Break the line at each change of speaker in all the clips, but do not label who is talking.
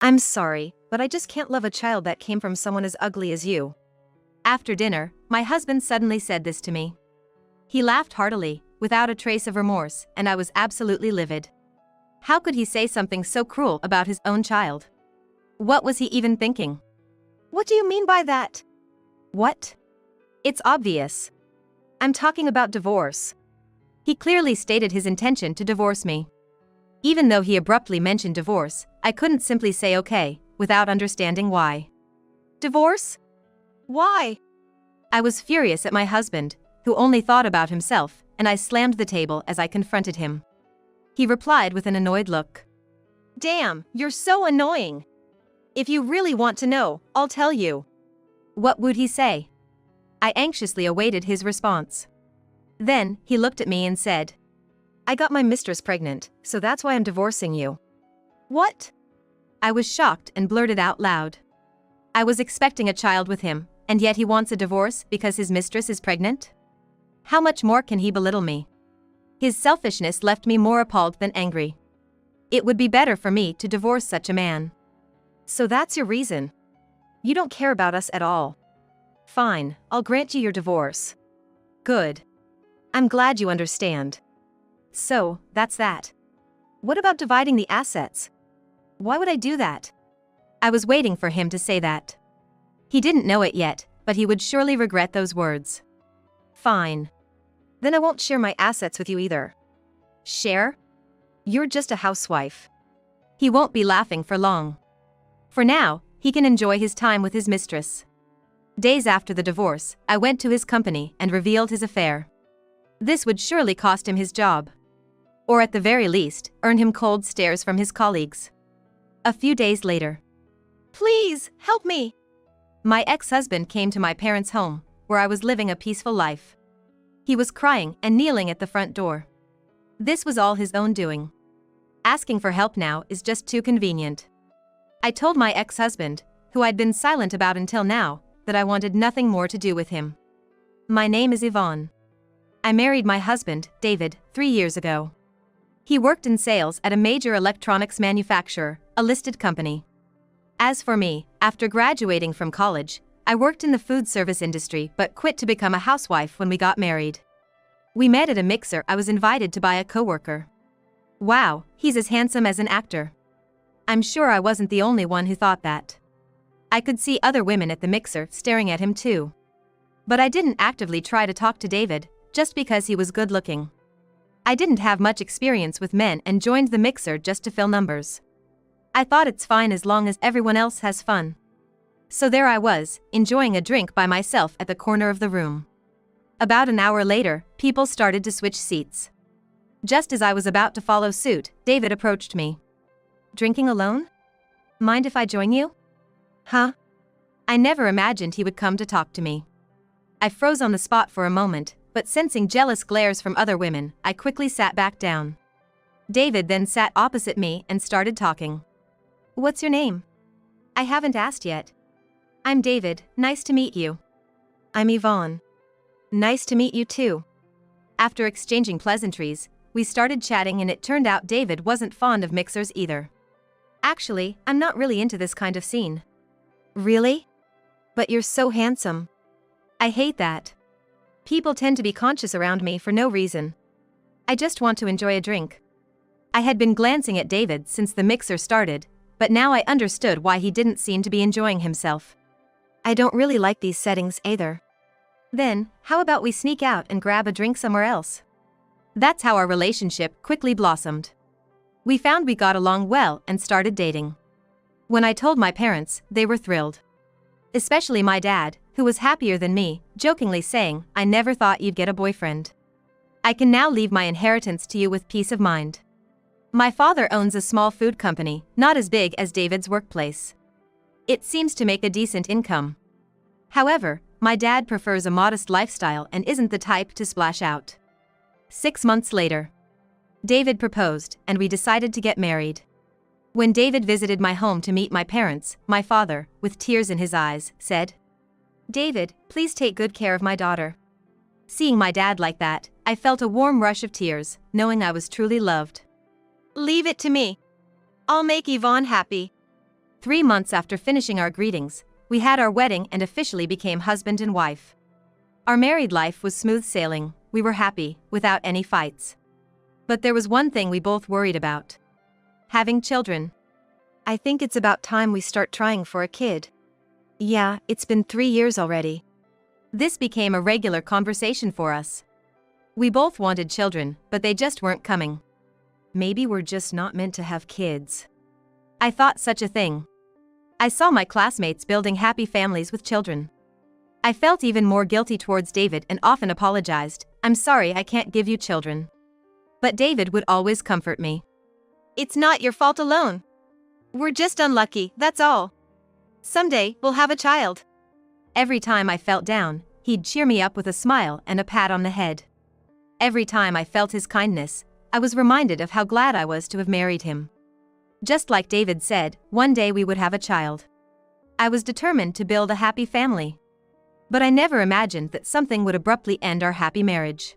I'm sorry, but I just can't love a child that came from someone as ugly as you. After dinner, my husband suddenly said this to me. He laughed heartily, without a trace of remorse, and I was absolutely livid. How could he say something so cruel about his own child? What was he even thinking?
What do you mean by that?
What? It's obvious. I'm talking about divorce. He clearly stated his intention to divorce me. Even though he abruptly mentioned divorce, I couldn't simply say okay, without understanding why.
Divorce? Why?
I was furious at my husband, who only thought about himself, and I slammed the table as I confronted him. He replied with an annoyed look.
Damn, you're so annoying. If you really want to know, I'll tell you.
What would he say? I anxiously awaited his response. Then, he looked at me and said, I got my mistress pregnant, so that's why I'm divorcing you.
What?
I was shocked and blurted out loud. I was expecting a child with him, and yet he wants a divorce because his mistress is pregnant? How much more can he belittle me? His selfishness left me more appalled than angry. It would be better for me to divorce such a man.
So that's your reason? You don't care about us at all. Fine, I'll grant you your divorce.
Good. I'm glad you understand. So, that's that.
What about dividing the assets? Why would I do that?
I was waiting for him to say that. He didn't know it yet, but he would surely regret those words.
Fine. Then I won't share my assets with you either.
Share?
You're just a housewife.
He won't be laughing for long. For now, he can enjoy his time with his mistress. Days after the divorce, I went to his company and revealed his affair. This would surely cost him his job. Or at the very least, earn him cold stares from his colleagues. A few days later.
Please, help me!
My ex-husband came to my parents' home, where I was living a peaceful life. He was crying and kneeling at the front door. This was all his own doing. Asking for help now is just too convenient. I told my ex-husband, who I'd been silent about until now, that I wanted nothing more to do with him. My name is Yvonne. I married my husband, David, 3 years ago. He worked in sales at a major electronics manufacturer, a listed company. As for me, after graduating from college, I worked in the food service industry but quit to become a housewife when we got married. We met at a mixer I was invited to by a coworker. Wow, he's as handsome as an actor. I'm sure I wasn't the only one who thought that. I could see other women at the mixer staring at him too. But I didn't actively try to talk to David, just because he was good looking. I didn't have much experience with men and joined the mixer just to fill numbers. I thought it's fine as long as everyone else has fun. So there I was, enjoying a drink by myself at the corner of the room. About an hour later, people started to switch seats. Just as I was about to follow suit, David approached me. Drinking alone? Mind if I join you? Huh? I never imagined he would come to talk to me. I froze on the spot for a moment, but sensing jealous glares from other women, I quickly sat back down. David then sat opposite me and started talking. What's your name? I haven't asked yet. I'm David, nice to meet you. I'm Yvonne. Nice to meet you too. After exchanging pleasantries, we started chatting and it turned out David wasn't fond of mixers either. Actually, I'm not really into this kind of scene. Really? But you're so handsome. I hate that. People tend to be conscious around me for no reason. I just want to enjoy a drink. I had been glancing at David since the mixer started, but now I understood why he didn't seem to be enjoying himself. I don't really like these settings either. Then, how about we sneak out and grab a drink somewhere else? That's how our relationship quickly blossomed. We found we got along well and started dating. When I told my parents, they were thrilled. Especially my dad, who was happier than me, jokingly saying, I never thought you'd get a boyfriend. I can now leave my inheritance to you with peace of mind. My father owns a small food company, not as big as David's workplace. It seems to make a decent income. However, my dad prefers a modest lifestyle and isn't the type to splash out. 6 months later, David proposed, and we decided to get married. When David visited my home to meet my parents, my father, with tears in his eyes, said, David, please take good care of my daughter. Seeing my dad like that, I felt a warm rush of tears, knowing I was truly loved.
Leave it to me. I'll make Yvonne happy.
3 months after finishing our greetings, we had our wedding and officially became husband and wife. Our married life was smooth sailing, we were happy, without any fights. But there was one thing we both worried about. Having children.
I think it's about time we start trying for a kid. Yeah, it's been 3 years already.
This became a regular conversation for us. We both wanted children, but they just weren't coming.
Maybe we're just not meant to have kids.
I thought such a thing. I saw my classmates building happy families with children. I felt even more guilty towards David and often apologized. I'm sorry I can't give you children. But David would always comfort me.
It's not your fault alone. We're just unlucky, that's all. Someday, we'll have a child.
Every time I felt down, he'd cheer me up with a smile and a pat on the head. Every time I felt his kindness, I was reminded of how glad I was to have married him. Just like David said, one day we would have a child. I was determined to build a happy family. But I never imagined that something would abruptly end our happy marriage.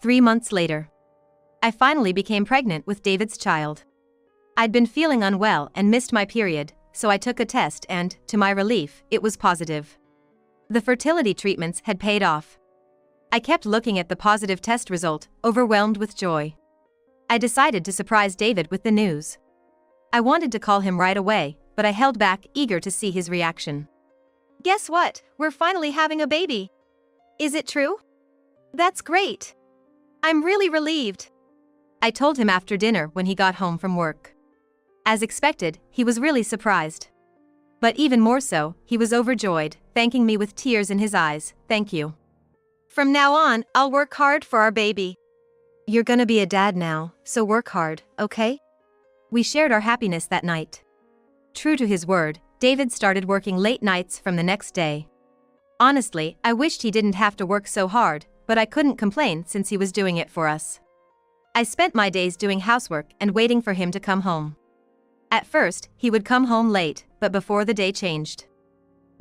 3 months later, I finally became pregnant with David's child. I'd been feeling unwell and missed my period, so I took a test and, to my relief, it was positive. The fertility treatments had paid off. I kept looking at the positive test result, overwhelmed with joy. I decided to surprise David with the news. I wanted to call him right away, but I held back, eager to see his reaction.
Guess what? We're finally having a baby. Is it true? That's great. I'm really relieved.
I told him after dinner when he got home from work. As expected, he was really surprised. But even more so, he was overjoyed, thanking me with tears in his eyes. Thank you.
From now on, I'll work hard for our baby. You're gonna be a dad now, so work hard, okay?
We shared our happiness that night. True to his word, David started working late nights from the next day. Honestly, I wished he didn't have to work so hard, but I couldn't complain since he was doing it for us. I spent my days doing housework and waiting for him to come home. At first, he would come home late, but before the day changed.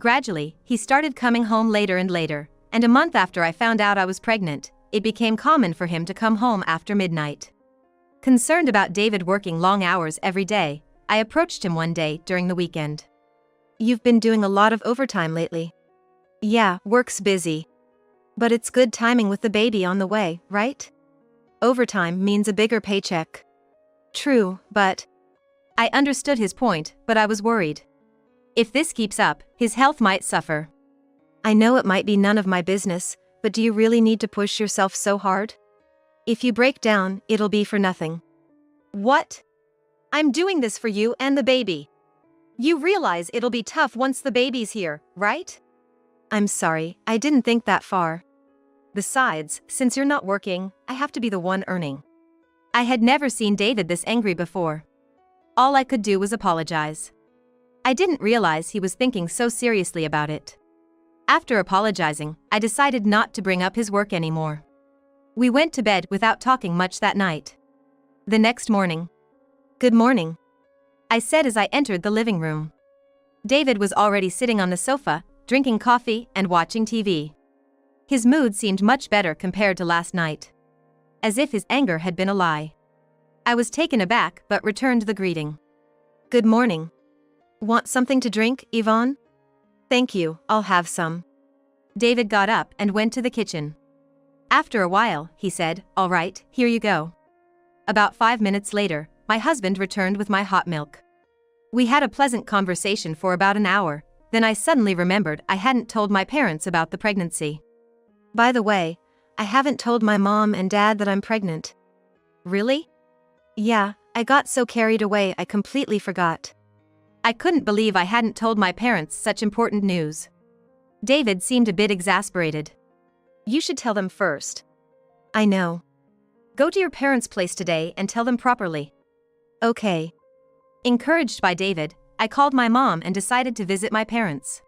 Gradually, he started coming home later and later, and a month after I found out I was pregnant, it became common for him to come home after midnight. Concerned about David working long hours every day, I approached him one day during the weekend.
You've been doing a lot of overtime lately. Yeah, work's busy. But it's good timing with the baby on the way, right? Overtime means a bigger paycheck. True, but...
I understood his point, but I was worried. If this keeps up, his health might suffer.
I know it might be none of my business, but do you really need to push yourself so hard? If you break down, it'll be for nothing. What? I'm doing this for you and the baby. You realize it'll be tough once the baby's here, right? I'm sorry, I didn't think that far. Besides, since you're not working, I have to be the one earning.
I had never seen David this angry before. All I could do was apologize. I didn't realize he was thinking so seriously about it. After apologizing, I decided not to bring up his work anymore. We went to bed without talking much that night. The next morning.
Good morning,
I said as I entered the living room. David was already sitting on the sofa, drinking coffee and watching TV. His mood seemed much better compared to last night. As if his anger had been a lie. I was taken aback but returned the greeting.
Good morning. Want something to drink, Yvonne? Thank you, I'll have some.
David got up and went to the kitchen. After a while, he said, "All right, here you go." About 5 minutes later, my husband returned with my hot milk. We had a pleasant conversation for about an hour, then I suddenly remembered I hadn't told my parents about the pregnancy.
By the way, I haven't told my mom and dad that I'm pregnant.
Really?
Yeah, I got so carried away I completely forgot.
I couldn't believe I hadn't told my parents such important news. David seemed a bit exasperated.
You should tell them first. I know.
Go to your parents' place today and tell them properly.
Okay.
Encouraged by David, I called my mom and decided to visit my parents.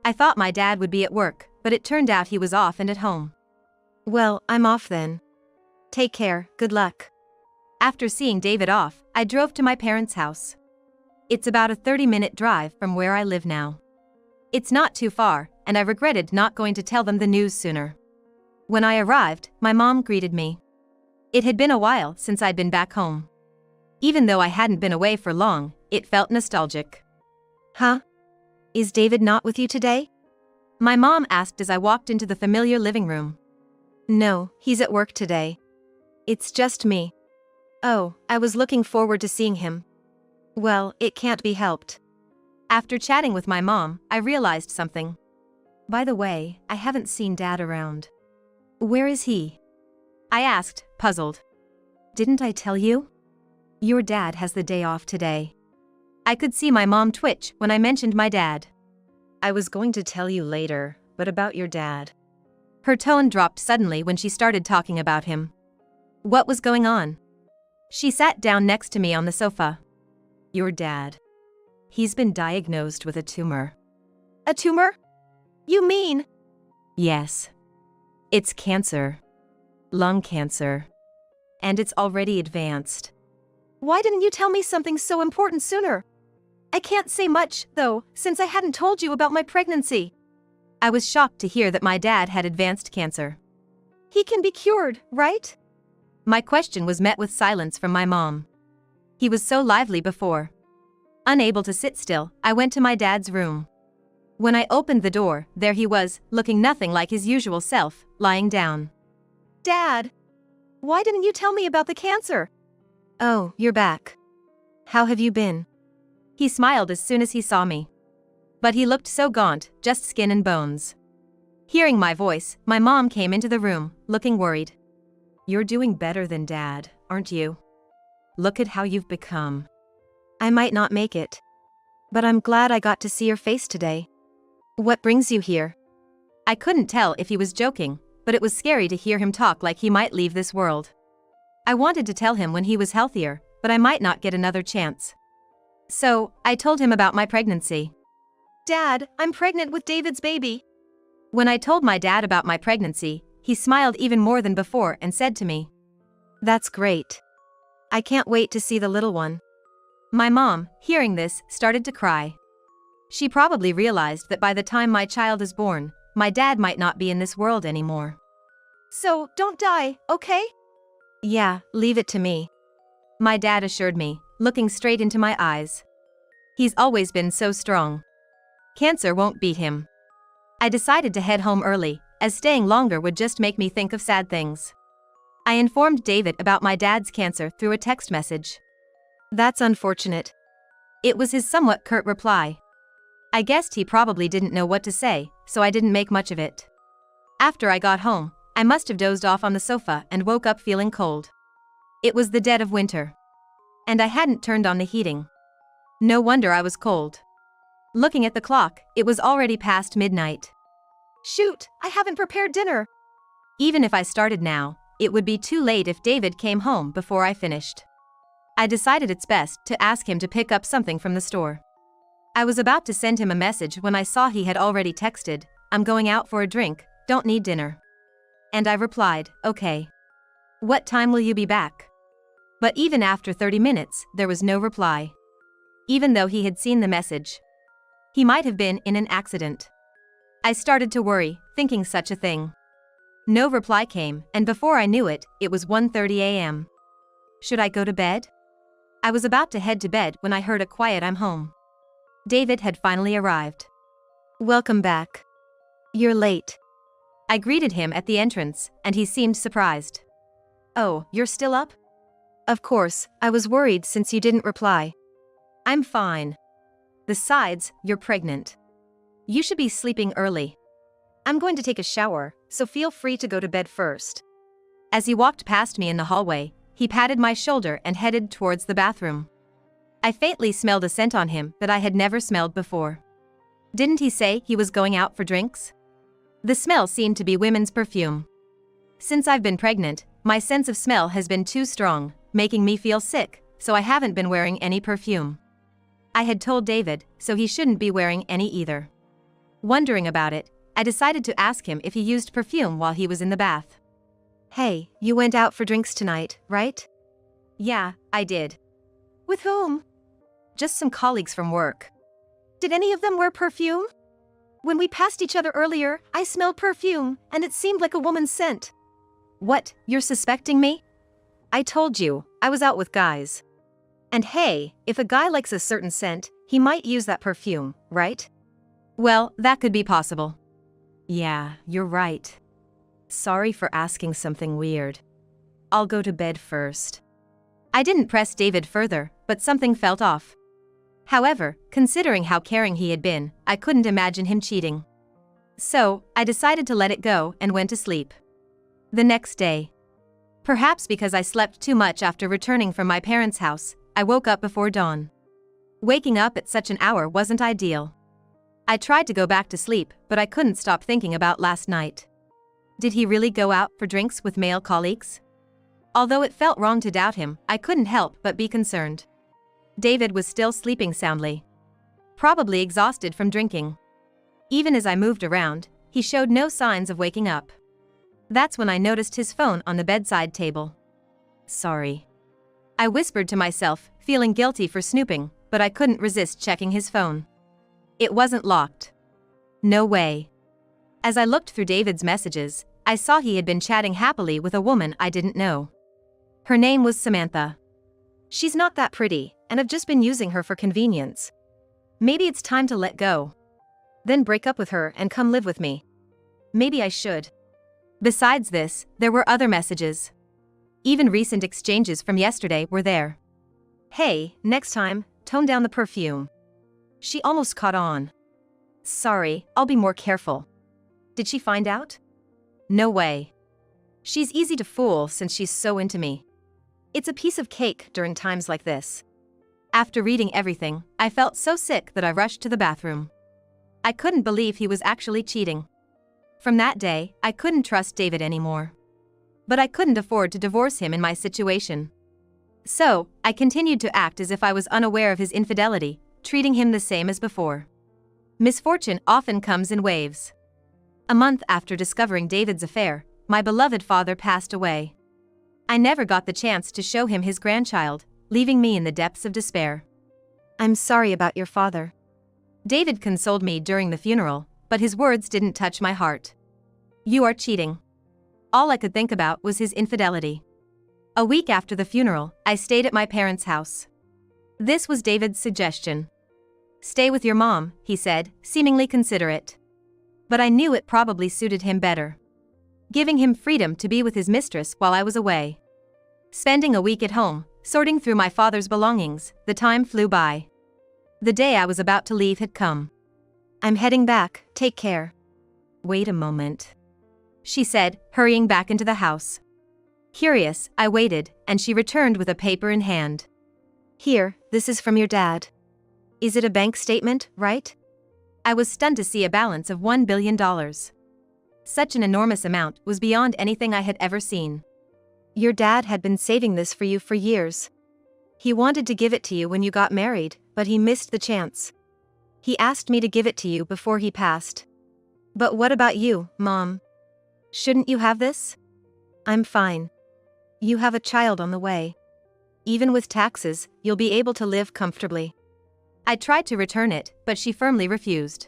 I thought my dad would be at work, but it turned out he was off and at home.
Well, I'm off then. Take care, good luck.
After seeing David off, I drove to my parents' house. It's about a 30-minute drive from where I live now. It's not too far, and I regretted not going to tell them the news sooner. When I arrived, my mom greeted me. It had been a while since I'd been back home. Even though I hadn't been away for long, it felt nostalgic.
Huh? Is David not with you today?
My mom asked as I walked into the familiar living room.
No, he's at work today. It's just me. Oh, I was looking forward to seeing him. Well, it can't be helped.
After chatting with my mom, I realized something. By the way, I haven't seen Dad around.
Where is he?
I asked, puzzled.
Didn't I tell you?
Your dad has the day off today. I could see my mom twitch when I mentioned my dad.
I was going to tell you later, but about your dad.
Her tone dropped suddenly when she started talking about him. What was going on? She sat down next to me on the sofa.
Your dad. He's been diagnosed with a tumor.
A tumor? You mean?
Yes. It's cancer. Lung cancer. And it's already advanced.
Why didn't you tell me something so important sooner? I can't say much, though, since I hadn't told you about my pregnancy. I was shocked to hear that my dad had advanced cancer. He can be cured, right? My question was met with silence from my mom. He was so lively before. Unable to sit still, I went to my dad's room. When I opened the door, there he was, looking nothing like his usual self, lying down. Dad! Why didn't you tell me about the cancer?
Oh, you're back. How have you been?
He smiled as soon as he saw me. But he looked so gaunt, just skin and bones. Hearing my voice, my mom came into the room, looking worried.
You're doing better than Dad, aren't you? Look at how you've become. I might not make it. But I'm glad I got to see your face today. What brings you here?
I couldn't tell if he was joking, but it was scary to hear him talk like he might leave this world. I wanted to tell him when he was healthier, but I might not get another chance. So, I told him about my pregnancy. Dad, I'm pregnant with David's baby. When I told my dad about my pregnancy, he smiled even more than before and said to me,
That's great. I can't wait to see the little one.
My mom, hearing this, started to cry. She probably realized that by the time my child is born, my dad might not be in this world anymore. So, don't die, okay?
Yeah, leave it to me.
My dad assured me, looking straight into my eyes. He's always been so strong. Cancer won't beat him. I decided to head home early, as staying longer would just make me think of sad things. I informed David about my dad's cancer through a text message.
That's unfortunate.
It was his somewhat curt reply. I guessed he probably didn't know what to say, so I didn't make much of it. After I got home, I must have dozed off on the sofa and woke up feeling cold. It was the dead of winter. And I hadn't turned on the heating. No wonder I was cold. Looking at the clock, it was already past midnight. Shoot, I haven't prepared dinner. Even if I started now, it would be too late if David came home before I finished. I decided it's best to ask him to pick up something from the store. I was about to send him a message when I saw he had already texted, I'm going out for a drink, don't need dinner. And I replied, okay. What time will you be back? But even after 30 minutes, there was no reply. Even though he had seen the message. He might have been in an accident. I started to worry, thinking such a thing. No reply came, and before I knew it, it was 1:30 a.m. Should I go to bed? I was about to head to bed when I heard a quiet I'm home. David had finally arrived.
Welcome back. You're late.
I greeted him at the entrance, and he seemed surprised. Oh, you're still up?
Of course, I was worried since you didn't reply.
I'm fine. Besides, you're pregnant. You should be sleeping early. I'm going to take a shower, so feel free to go to bed first. As he walked past me in the hallway, he patted my shoulder and headed towards the bathroom. I faintly smelled a scent on him that I had never smelled before. Didn't he say he was going out for drinks? The smell seemed to be women's perfume. Since I've been pregnant, my sense of smell has been too strong, making me feel sick, so I haven't been wearing any perfume. I had told David, so he shouldn't be wearing any either. Wondering about it, I decided to ask him if he used perfume while he was in the bath.
Hey, you went out for drinks tonight, right?
Yeah, I did. With whom? Just some colleagues from work. Did any of them wear perfume? When we passed each other earlier, I smelled perfume, and it seemed like a woman's scent. What, you're suspecting me?
I told you, I was out with guys.
And hey, if a guy likes a certain scent,
He might use that perfume, right?
Well, that could be possible.
Yeah, you're right. Sorry for asking something weird. I'll go to bed first.
I didn't press David further, but something felt off. However, considering how caring he had been, I couldn't imagine him cheating. So, I decided to let it go and went to sleep. The next day. Perhaps because I slept too much after returning from my parents' house, I woke up before dawn. Waking up at such an hour wasn't ideal. I tried to go back to sleep, but I couldn't stop thinking about last night. Did he really go out for drinks with male colleagues? Although it felt wrong to doubt him, I couldn't help but be concerned. David was still sleeping soundly. Probably exhausted from drinking. Even as I moved around, he showed no signs of waking up. That's when I noticed his phone on the bedside table. Sorry. I whispered to myself, feeling guilty for snooping, but I couldn't resist checking his phone. It wasn't locked. No way. As I looked through David's messages, I saw he had been chatting happily with a woman I didn't know. Her name was Samantha.
She's not that pretty, and I've just been using her for convenience. Maybe it's time to let go. Then break up with her and come live with me. Maybe I should.
Besides this, there were other messages. Even recent exchanges from yesterday were there.
Hey, next time, tone down the perfume. She almost caught on. Sorry, I'll be more careful. Did she find out? No way. She's easy to fool since she's so into me. It's a piece of cake during times like this.
After reading everything, I felt so sick that I rushed to the bathroom. I couldn't believe he was actually cheating. From that day, I couldn't trust David anymore. But I couldn't afford to divorce him in my situation. So, I continued to act as if I was unaware of his infidelity, treating him the same as before. Misfortune often comes in waves. A month after discovering David's affair, my beloved father passed away. I never got the chance to show him his grandchild, leaving me in the depths of despair.
I'm sorry about your father.
David consoled me during the funeral, but his words didn't touch my heart. You are cheating. All I could think about was his infidelity. A week after the funeral, I stayed at my parents' house. This was David's suggestion. Stay with your mom, he said, seemingly considerate. But I knew it probably suited him better. Giving him freedom to be with his mistress while I was away. Spending a week at home, sorting through my father's belongings, the time flew by. The day I was about to leave had come.
I'm heading back, take care.
Wait a moment, she said, hurrying back into the house. Curious, I waited, and she returned with a paper in hand.
Here, this is from your dad. Is it a bank statement, right?
I was stunned to see a balance of $1 billion. Such an enormous amount was beyond anything I had ever seen.
Your dad had been saving this for you for years. He wanted to give it to you when you got married, but he missed the chance. He asked me to give it to you before he passed. But what about you, Mom? Shouldn't you have this? I'm fine. You have a child on the way. Even with taxes, you'll be able to live comfortably.
I tried to return it, but she firmly refused.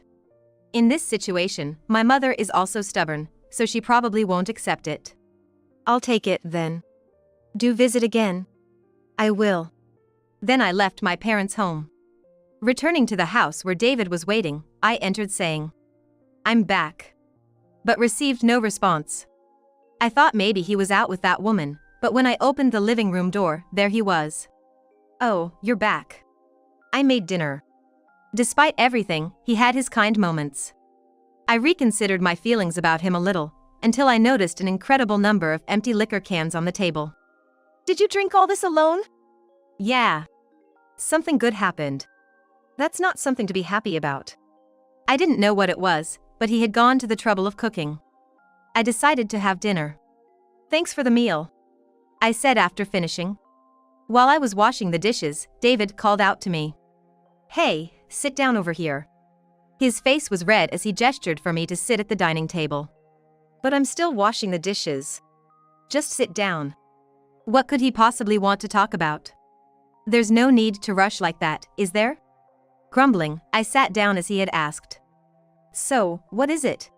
In this situation, my mother is also stubborn, so she probably won't accept it.
I'll take it, then. Do visit again. I will.
Then I left my parents' home. Returning to the house where David was waiting, I entered saying, I'm back. But received no response. I thought maybe he was out with that woman, but when I opened the living room door, there he was. Oh, you're back. I made dinner. Despite everything, he had his kind moments. I reconsidered my feelings about him a little, until I noticed an incredible number of empty liquor cans on the table.
Did you drink all this alone?
Yeah. Something good happened.
That's not something to be happy about.
I didn't know what it was, but he had gone to the trouble of cooking. I decided to have dinner. Thanks for the meal, I said after finishing. While I was washing the dishes, David called out to me. Hey, sit down over here. His face was red as he gestured for me to sit at the dining table.
But I'm still washing the dishes.
Just sit down. What could he possibly want to talk about? There's no need to rush like that, is there? Grumbling, I sat down as he had asked. So, what is it?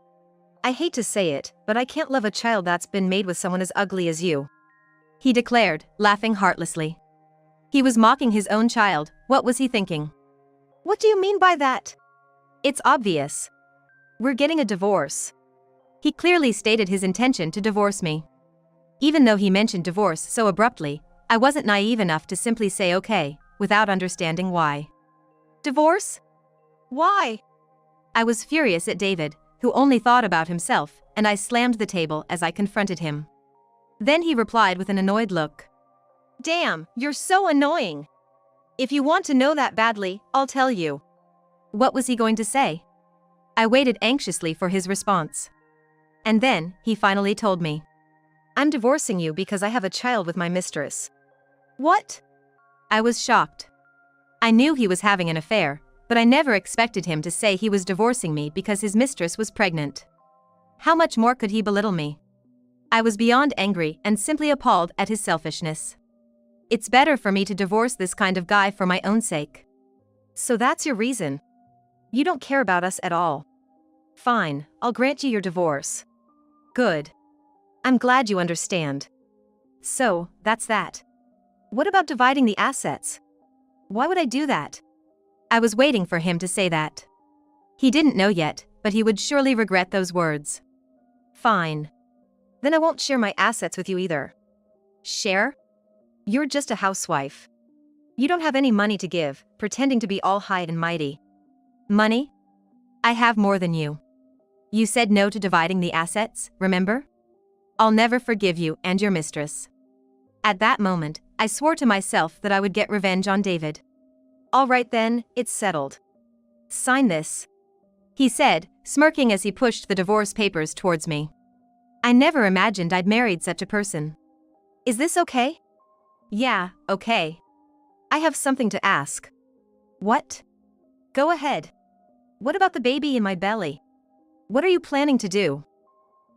I hate to say it, but I can't love a child that's been made with someone as ugly as you,
he declared, laughing heartlessly. He was mocking his own child. What was he thinking?
What do you mean by that?
It's obvious. We're getting a divorce. He clearly stated his intention to divorce me. Even though he mentioned divorce so abruptly, I wasn't naive enough to simply say okay, without understanding why.
Divorce? Why?
I was furious at David, who only thought about himself, and I slammed the table as I confronted him. Then he replied with an annoyed look.
Damn, you're so annoying. If you want to know that badly, I'll tell you.
What was he going to say? I waited anxiously for his response. And then, he finally told me.
I'm divorcing you because I have a child with my mistress. What?
I was shocked. I knew he was having an affair, but I never expected him to say he was divorcing me because his mistress was pregnant. How much more could he belittle me? I was beyond angry and simply appalled at his selfishness. It's better for me to divorce this kind of guy for my own sake.
So that's your reason? You don't care about us at all. Fine, I'll grant you your divorce.
Good.
I'm glad you understand.
So, that's that.
What about dividing the assets? Why would I do that?
I was waiting for him to say that. He didn't know yet, but he would surely regret those words.
Fine. Then I won't share my assets with you either.
Share?
You're just a housewife. You don't have any money to give, pretending to be all high and mighty.
Money? I have more than you. You said no to dividing the assets, remember? I'll never forgive you and your mistress. At that moment, I swore to myself that I would get revenge on David.
All right then, it's settled.
Sign this, he said, smirking as he pushed the divorce papers towards me. I never imagined I'd married such a person.
Is this okay?
Yeah, okay.
I have something to ask.
What?
Go ahead. What about the baby in my belly? What are you planning to do?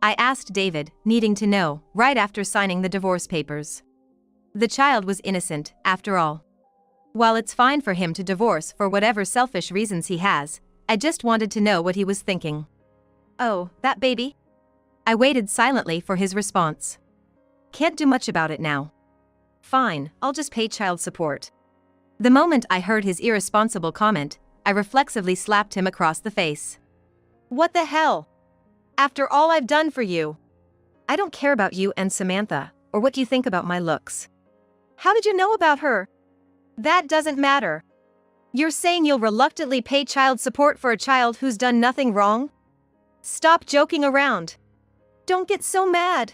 I asked David, needing to know, right after signing the divorce papers. The child was innocent, after all. While it's fine for him to divorce for whatever selfish reasons he has, I just wanted to know what he was thinking.
Oh, that baby?
I waited silently for his response.
Can't do much about it now. Fine, I'll just pay child support.
The moment I heard his irresponsible comment, I reflexively slapped him across the face.
What the hell? After all I've done for you. I don't care about you and Samantha, or what you think about my looks. How did you know about her? That doesn't matter. You're saying you'll reluctantly pay child support for a child who's done nothing wrong? Stop joking around. Don't get so mad.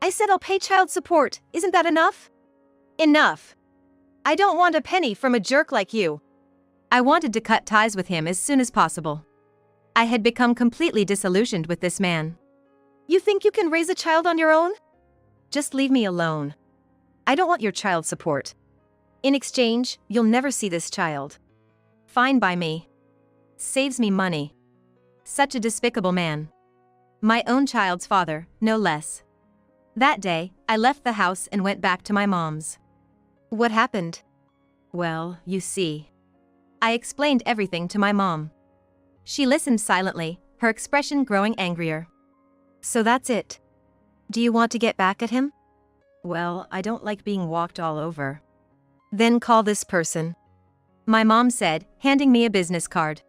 I said I'll pay child support, isn't that enough? Enough. I don't want a penny from a jerk like you.
I wanted to cut ties with him as soon as possible. I had become completely disillusioned with this man.
You think you can raise a child on your own? Just leave me alone. I don't want your child support. In exchange, you'll never see this child.
Fine by me. Saves me money. Such a despicable man. My own child's father, no less. That day, I left the house and went back to my mom's.
What happened?
Well, you see. I explained everything to my mom. She listened silently, her expression growing angrier.
So that's it. Do you want to get back at him?
Well, I don't like being walked all over.
Then call this person.
My mom said, handing me a business card.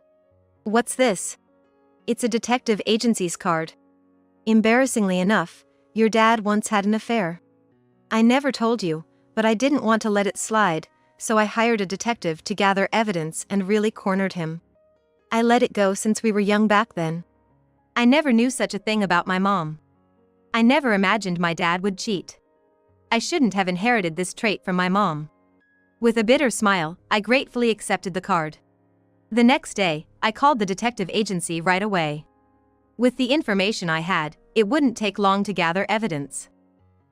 What's this? It's a detective agency's card. Embarrassingly enough, your dad once had an affair. I never told you, but I didn't want to let it slide, so I hired a detective to gather evidence and really cornered him. I let it go since we were young back then.
I never knew such a thing about my mom. I never imagined my dad would cheat. I shouldn't have inherited this trait from my mom. With a bitter smile, I gratefully accepted the card. The next day, I called the detective agency right away. With the information I had, it wouldn't take long to gather evidence.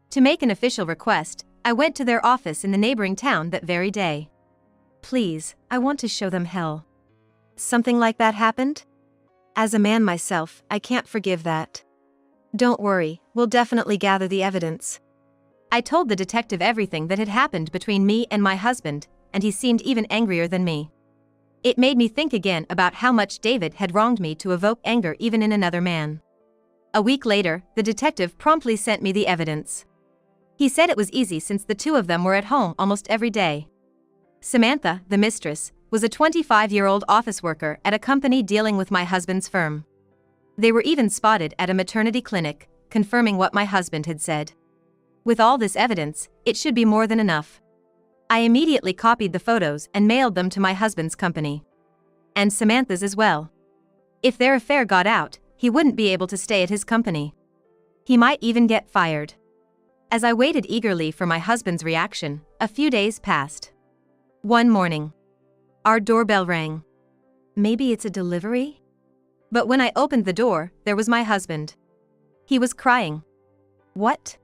To make an official request, I went to their office in the neighboring town that very day.
Please, I want to show them hell. Something like that happened? As a man myself, I can't forgive that. Don't worry, we'll definitely gather the evidence.
I told the detective everything that had happened between me and my husband, and he seemed even angrier than me. It made me think again about how much David had wronged me to evoke anger even in another man. A week later, the detective promptly sent me the evidence. He said it was easy since the two of them were at home almost every day. Samantha, the mistress, was a 25-year-old office worker at a company dealing with my husband's firm. They were even spotted at a maternity clinic, confirming what my husband had said. With all this evidence, it should be more than enough. I immediately copied the photos and mailed them to my husband's company. And Samantha's as well. If their affair got out, he wouldn't be able to stay at his company. He might even get fired. As I waited eagerly for my husband's reaction, a few days passed. One morning, our doorbell rang. Maybe it's a delivery? But when I opened the door, there was my husband. He was crying. What?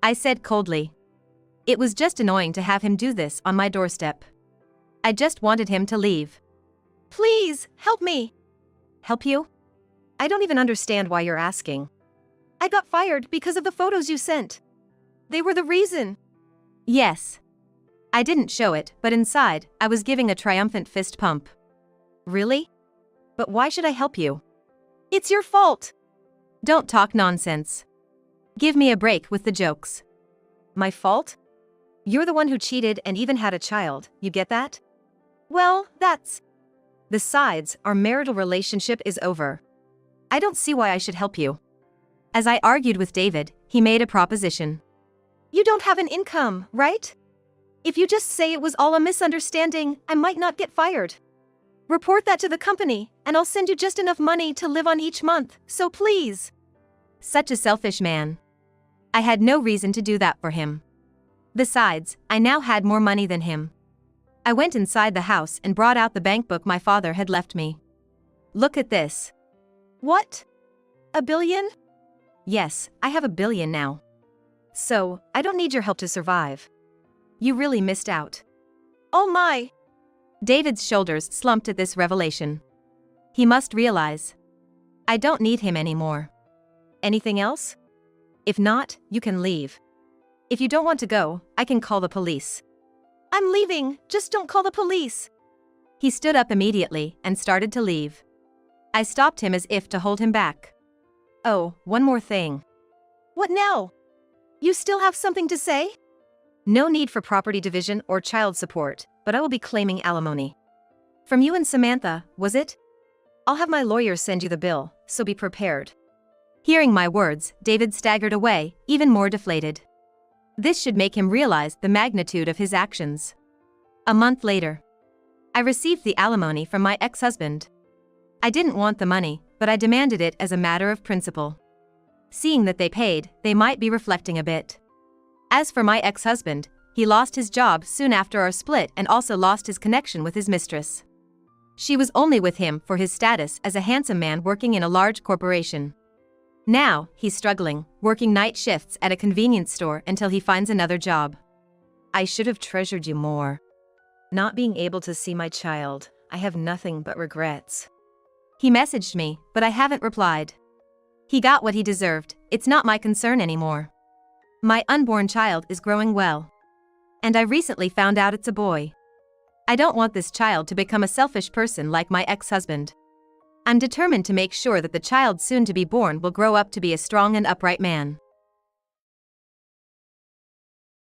I said coldly. It was just annoying to have him do this on my doorstep. I just wanted him to leave.
Please, help me.
Help you?
I don't even understand why you're asking. I got fired because of the photos you sent. They were the reason.
Yes. I didn't show it, but inside, I was giving a triumphant fist pump.
Really?
But why should I help you?
It's your fault.
Don't talk nonsense. Give me a break with the jokes.
My fault? You're the one who cheated and even had a child, you get that?
Well, that's...
Besides, our marital relationship is over.
I don't see why I should help you. As I argued with David, he made a proposition.
You don't have an income, right? If you just say it was all a misunderstanding, I might not get fired. Report that to the company, and I'll send you just enough money to live on each month, so please.
Such a selfish man. I had no reason to do that for him. Besides, I now had more money than him. I went inside the house and brought out the bank book my father had left me. Look at this.
What? $1 billion?
Yes, I have $1 billion now.
So, I don't need your help to survive.
You really missed out.
Oh my!
David's shoulders slumped at this revelation. He must realize. I don't need him anymore.
Anything else? If not, you can leave. If you don't want to go, I can call the police. I'm leaving, just don't call the police.
He stood up immediately and started to leave. I stopped him as if to hold him back.
Oh, one more thing. What now? You still have something to say? No need for property division or child support, but I will be claiming alimony. From you and Samantha, was it? I'll have my lawyer send you the bill, so be prepared.
Hearing my words, David staggered away, even more deflated. This should make him realize the magnitude of his actions. A month later, I received the alimony from my ex-husband. I didn't want the money, but I demanded it as a matter of principle. Seeing that they paid, they might be reflecting a bit. As for my ex-husband, he lost his job soon after our split and also lost his connection with his mistress. She was only with him for his status as a handsome man working in a large corporation. Now, he's struggling, working night shifts at a convenience store until he finds another job.
I should have treasured you more. Not being able to see my child, I have nothing but regrets.
He messaged me, but I haven't replied. He got what he deserved, it's not my concern anymore. My unborn child is growing well. And I recently found out it's a boy. I don't want this child to become a selfish person like my ex-husband. I'm determined to make sure that the child soon to be born will grow up to be a strong and upright man.